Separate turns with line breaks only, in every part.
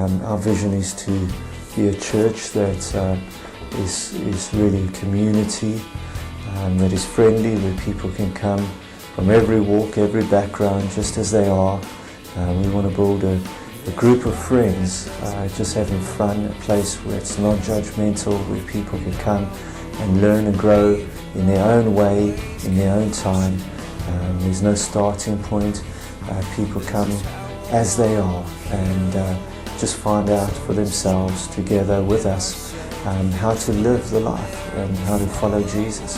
Our vision is to be a church that is really a community that is friendly, where people can come from every walk, every background, just as they are. We want to build a group of friends, just having fun, a place where it's not judgmental, where people can come and learn and grow in their own way, in their own time. There's no starting point. People come as they are and just find out for themselves, together with us, how to live the life and how to follow Jesus,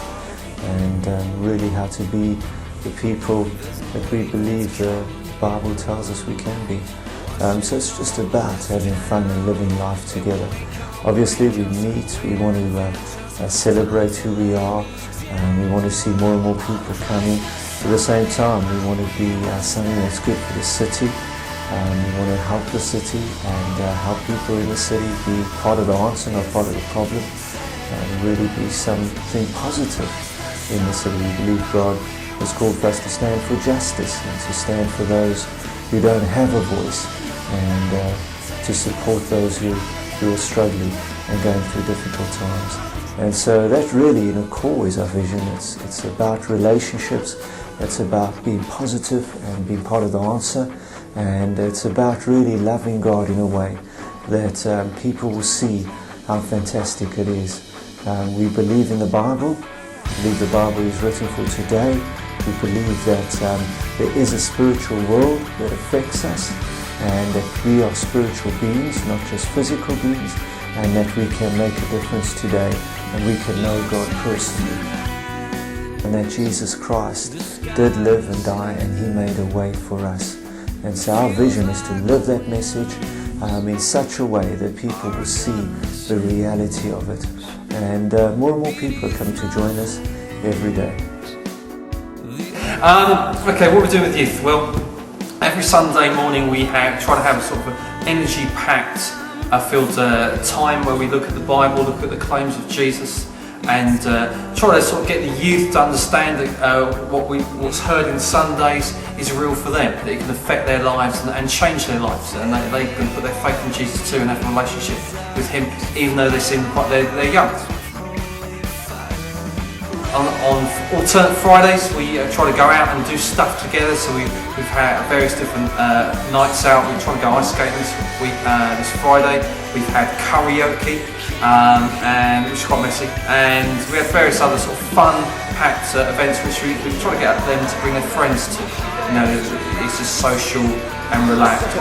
and really how to be the people that we believe the Bible tells us we can be. So it's just about having fun and living life together. Obviously we meet, we want to celebrate who we are, we want to see more and more people coming. At the same time, we want to be something that's good for the city. We want to help the city and help people in the city be part of the answer, not part of the problem, and really be something positive in the city. We believe God has called for us to stand for justice and to stand for those who don't have a voice, and to support those who are struggling and going through difficult times. And so that really, in a core, is our vision. It's about relationships, it's about being positive and being part of the answer, and it's about really loving God in a way that people will see how fantastic it is. We believe in the Bible. We believe the Bible is written for today. We believe that there is a spiritual world that affects us, and that we are spiritual beings, not just physical beings, and that we can make a difference today, and we can know God personally. And that Jesus Christ did live and die, and He made a way for us. And so our vision is to live that message in such a way that people will see the reality of it. And more and more people are coming to join us every day.
Okay, what we're doing with youth? Well, every Sunday morning we try to have a sort of an energy-packed filled time where we look at the Bible, look at the claims of Jesus, and try to sort of get the youth to understand that what's heard in Sundays is real for them, that it can affect their lives and change their lives, and they can put their faith in Jesus too and have a relationship with Him, even though they seem quite they're young. On alternate Fridays we try to go out and do stuff together, so we've had various different nights out. We try to go ice skating this Friday. We've had karaoke, and which is quite messy, and we had various other sort of fun-packed events which we try to get them to bring their friends to. You know, it's just social and relaxed.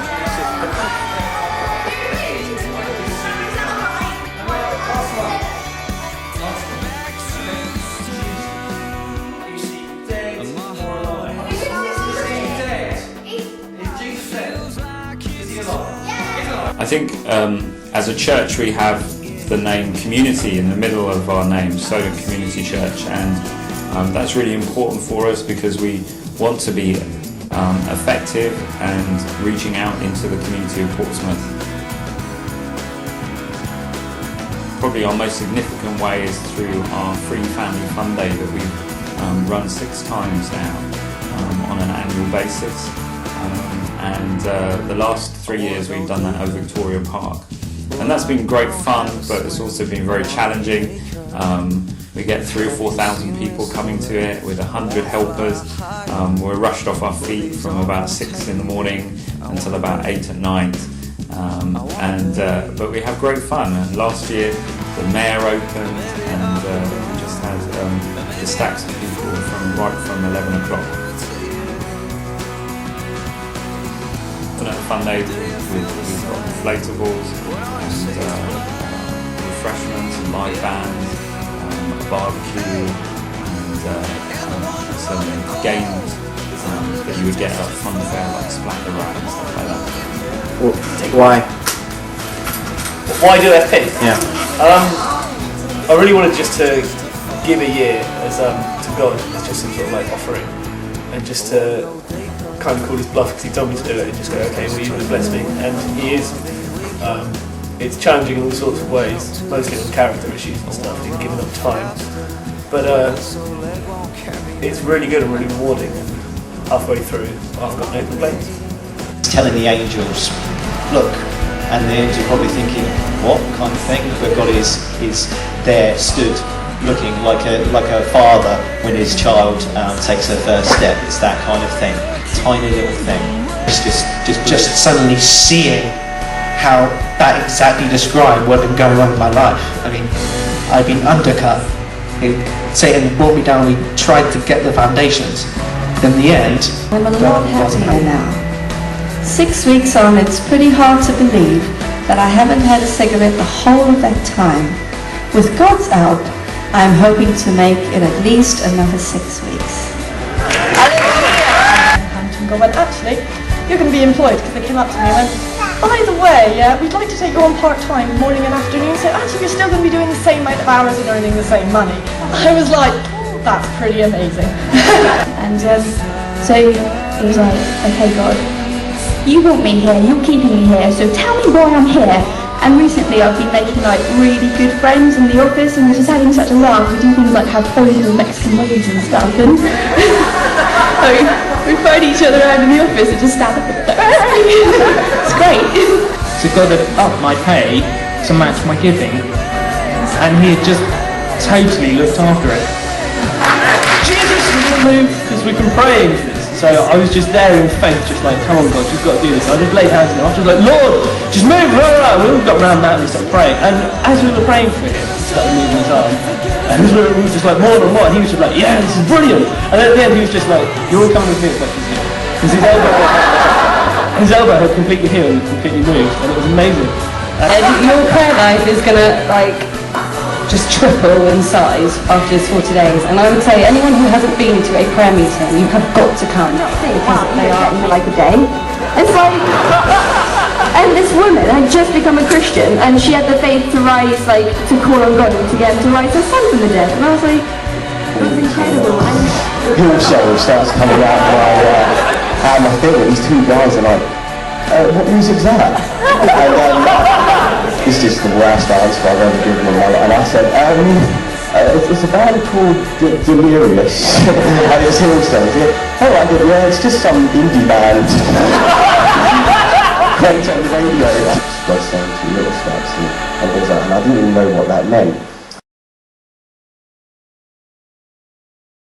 I think as a church we have the name community in the middle of our name, Solent Community Church, and that's really important for us because we want to be effective and reaching out into the community of Portsmouth. Probably our most significant way is through our free family fun day that we've run 6 times now on an annual basis. And the last 3 years we've done that over Victoria Park, and that's been great fun, but it's also been very challenging. We get 3,000 or 4,000 people coming to it with 100 helpers. We're rushed off our feet from about 6 in the morning until about 8 at night, but we have great fun. And last year the mayor opened, and we just had the stacks of people right from 11 o'clock. Fun day, we've got inflatables and refreshments, and live bands, a barbecue, and some games that you would get at a fun fair like Splatter Rat and stuff like that.
Well, why do FP?
Yeah.
I really wanted just to give a year as to God as just some sort of like offering, and just to kind of call his bluff because he told me to do it, and just go, okay, well, you're going to bless me. And he is. It's challenging in all sorts of ways, mostly on character issues and stuff, and giving up time. But it's really good and really rewarding. And halfway through, I've got no complaints.
Telling the angels, look, and then you're probably thinking, what kind of thing? But God is there, stood, looking like a father when his child takes their first step. It's that kind of thing, tiny little thing.
It's just suddenly seeing how that exactly described what had been going on in my life. I mean, I'd been undercut. Satan brought me down. We tried to get the foundations. In the end,
I'm a lot happier now. 6 weeks on, it's pretty hard to believe that I haven't had a cigarette the whole of that time. With God's help, I'm hoping to make it at least another 6 weeks.
But actually, you're going to be employed, because they came up to me and went, by the way, we'd like to take you on part-time, morning and afternoon, so actually you're still going to be doing the same amount of hours and earning the same money. I was like, that's pretty amazing.
And so he was like, okay God, you want me here, you're keeping me here, so tell me why I'm here. And recently I've been making like really good friends in the office, and we're just having such a laugh. We do things like have boys and Mexican weddings and stuff, and we phone each other around in the office and just stand up and it's great.
So God had upped my pay to match my giving, and he had just totally looked after it. Jesus, we're going to move because we've been praying for this. So I was just there in faith, just like, come on God, you've got to do this. I just laid hands on him. I was just like, Lord, just move, blah, blah, blah. We all got around that and we started praying. And as we were praying for him, he started moving his arm. And we were just like, more and more. And he was just like, yeah, this is brilliant. And at the end he was just like, you're all coming with me, but because his elbow had completely healed and completely moved. And it was amazing.
And your prayer life is going to like just triple in size after this 40 days. And I would say anyone who hasn't been to a prayer meeting, you have got to come, because they are like a day. It's like, and this woman had just become a Christian, and she had the faith to rise, like, to call on God and to get him to rise her son from the dead. And I was like, that's incredible.
Hillshow starts coming out of my thing, and these two guys are like, what music's that? And it's just the worst answer I've ever given in my life. And I said, it's a band called Delirious, and it's Hillshow. Oh, I did, yeah, it's just some indie band. Played on the radio. God saying to little steps and things like that, and I didn't even know what that meant.